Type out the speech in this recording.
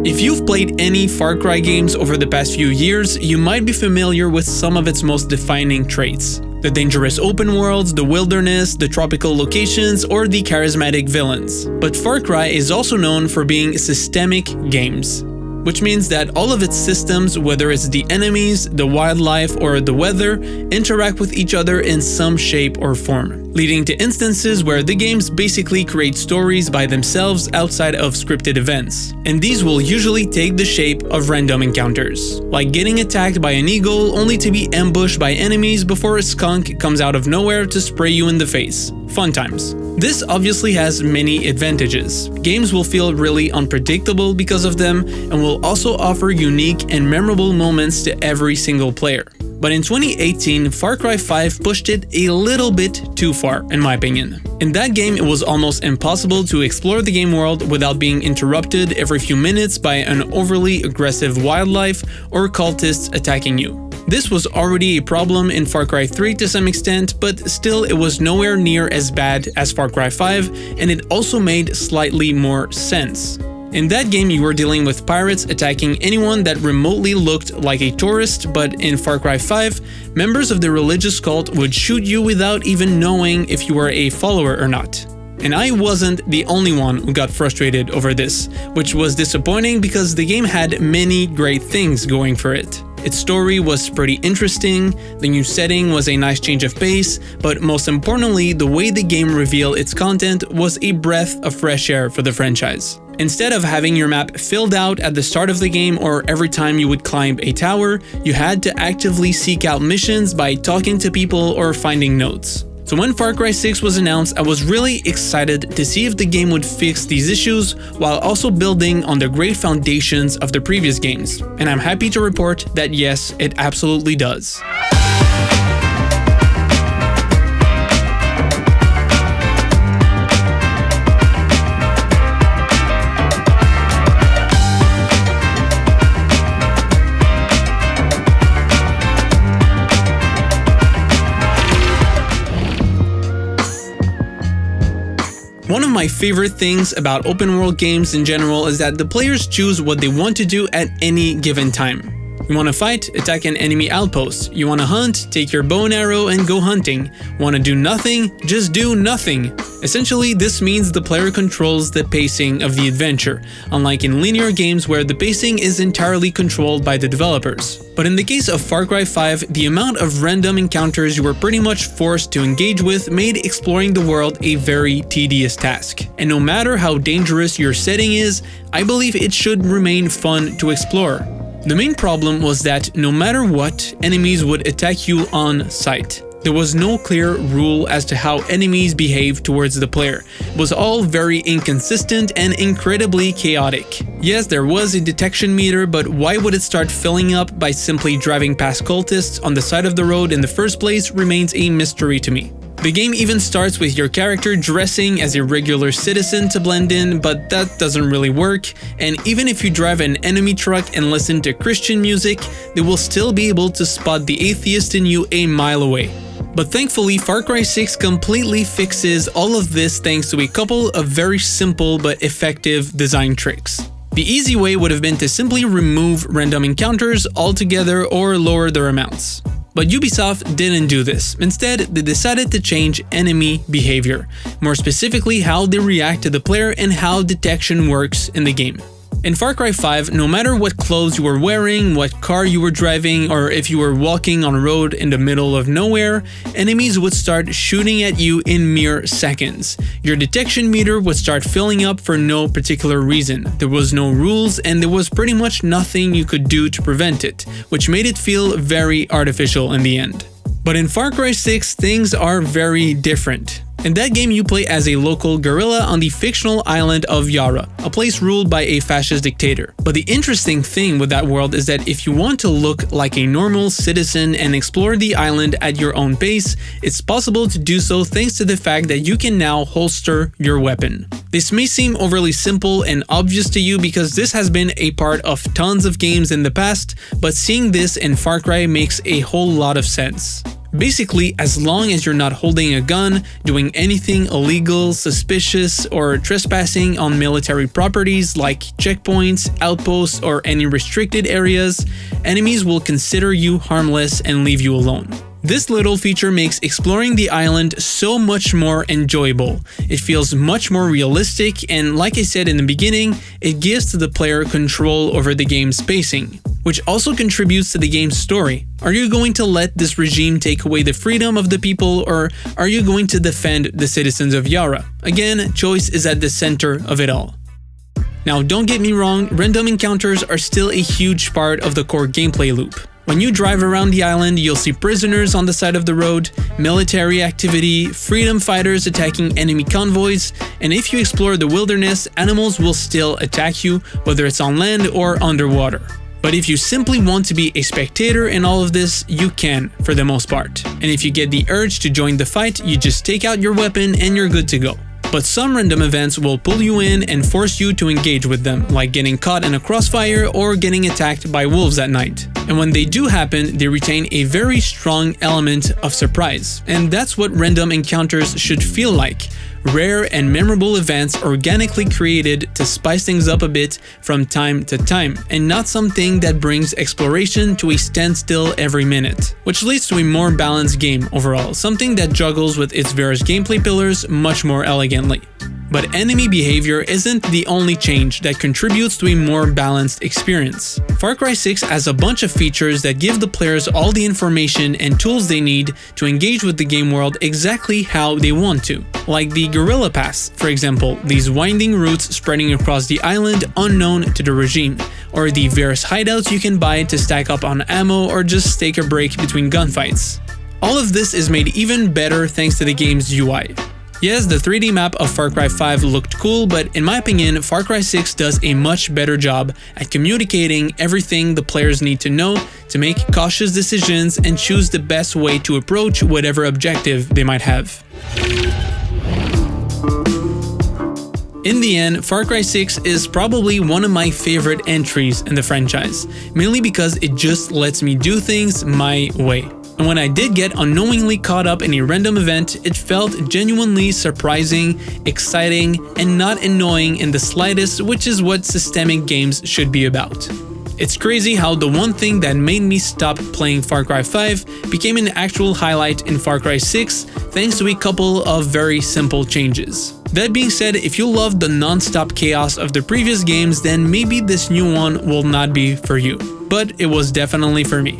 If you've played any Far Cry games over the past few years, you might be familiar with some of its most defining traits. The dangerous open worlds, the wilderness, the tropical locations, or the charismatic villains. But Far Cry is also known for being systemic games, which means that all of its systems, whether it's the enemies, the wildlife, or the weather, interact with each other in some shape or form, leading to instances where the games basically create stories by themselves outside of scripted events. And these will usually take the shape of random encounters, like getting attacked by an eagle only to be ambushed by enemies before a skunk comes out of nowhere to spray you in the face. Fun times. This obviously has many advantages. Games will feel really unpredictable because of them, and will also offer unique and memorable moments to every single player. But in 2018, Far Cry 5 pushed it a little bit too far, in my opinion. In that game, it was almost impossible to explore the game world without being interrupted every few minutes by an overly aggressive wildlife or cultists attacking you. This was already a problem in Far Cry 3 to some extent, but still it was nowhere near as bad as Far Cry 5, and it also made slightly more sense. In that game, you were dealing with pirates attacking anyone that remotely looked like a tourist, but in Far Cry 5, members of the religious cult would shoot you without even knowing if you were a follower or not. And I wasn't the only one who got frustrated over this, which was disappointing because the game had many great things going for it. Its story was pretty interesting, the new setting was a nice change of pace, but most importantly, the way the game revealed its content was a breath of fresh air for the franchise. Instead of having your map filled out at the start of the game or every time you would climb a tower, you had to actively seek out missions by talking to people or finding notes. So when Far Cry 6 was announced, I was really excited to see if the game would fix these issues while also building on the great foundations of the previous games. And I'm happy to report that yes, it absolutely does. One of my favorite things about open world games in general is that the players choose what they want to do at any given time. You want to fight? Attack an enemy outpost. You want to hunt? Take your bow and arrow and go hunting. Want to do nothing? Just do nothing. Essentially, this means the player controls the pacing of the adventure, unlike in linear games where the pacing is entirely controlled by the developers. But in the case of Far Cry 5, the amount of random encounters you were pretty much forced to engage with made exploring the world a very tedious task. And no matter how dangerous your setting is, I believe it should remain fun to explore. The main problem was that no matter what, enemies would attack you on sight. There was no clear rule as to how enemies behave towards the player. It was all very inconsistent and incredibly chaotic. Yes, there was a detection meter, but why would it start filling up by simply driving past cultists on the side of the road in the first place remains a mystery to me. The game even starts with your character dressing as a regular citizen to blend in, but that doesn't really work, and even if you drive an enemy truck and listen to Christian music, they will still be able to spot the atheist in you a mile away. But thankfully, Far Cry 6 completely fixes all of this thanks to a couple of very simple but effective design tricks. The easy way would have been to simply remove random encounters altogether or lower their amounts. But Ubisoft didn't do this. Instead, they decided to change enemy behavior, more specifically how they react to the player and how detection works in the game. In Far Cry 5, no matter what clothes you were wearing, what car you were driving, or if you were walking on a road in the middle of nowhere, enemies would start shooting at you in mere seconds. Your detection meter would start filling up for no particular reason. There was no rules and there was pretty much nothing you could do to prevent it, which made it feel very artificial in the end. But in Far Cry 6, things are very different. In that game, you play as a local guerrilla on the fictional island of Yara, a place ruled by a fascist dictator. But the interesting thing with that world is that if you want to look like a normal citizen and explore the island at your own pace, it's possible to do so thanks to the fact that you can now holster your weapon. This may seem overly simple and obvious to you because this has been a part of tons of games in the past, but seeing this in Far Cry makes a whole lot of sense. Basically, as long as you're not holding a gun, doing anything illegal, suspicious, or trespassing on military properties like checkpoints, outposts, or any restricted areas, enemies will consider you harmless and leave you alone. This little feature makes exploring the island so much more enjoyable. It feels much more realistic, and like I said in the beginning, it gives to the player control over the game's pacing, which also contributes to the game's story. Are you going to let this regime take away the freedom of the people, or are you going to defend the citizens of Yara? Again, choice is at the center of it all. Now, don't get me wrong, random encounters are still a huge part of the core gameplay loop. When you drive around the island, you'll see prisoners on the side of the road, military activity, freedom fighters attacking enemy convoys, and if you explore the wilderness, animals will still attack you, whether it's on land or underwater. But if you simply want to be a spectator in all of this, you can, for the most part. And if you get the urge to join the fight, you just take out your weapon and you're good to go. But some random events will pull you in and force you to engage with them, like getting caught in a crossfire or getting attacked by wolves at night. And when they do happen, they retain a very strong element of surprise. And that's what random encounters should feel like. Rare and memorable events organically created to spice things up a bit from time to time, and not something that brings exploration to a standstill every minute, which leads to a more balanced game overall, something that juggles with its various gameplay pillars much more elegantly. But enemy behavior isn't the only change that contributes to a more balanced experience. Far Cry 6 has a bunch of features that give the players all the information and tools they need to engage with the game world exactly how they want to. Like the Guerrilla Pass, for example, these winding routes spreading across the island unknown to the regime, or the various hideouts you can buy to stack up on ammo or just take a break between gunfights. All of this is made even better thanks to the game's UI. Yes, the 3D map of Far Cry 5 looked cool, but in my opinion, Far Cry 6 does a much better job at communicating everything the players need to know to make cautious decisions and choose the best way to approach whatever objective they might have. In the end, Far Cry 6 is probably one of my favorite entries in the franchise, mainly because it just lets me do things my way. And when I did get unknowingly caught up in a random event, it felt genuinely surprising, exciting, and not annoying in the slightest, which is what systemic games should be about. It's crazy how the one thing that made me stop playing Far Cry 5 became an actual highlight in Far Cry 6 thanks to a couple of very simple changes. That being said, if you love the non-stop chaos of the previous games, then maybe this new one will not be for you. But it was definitely for me.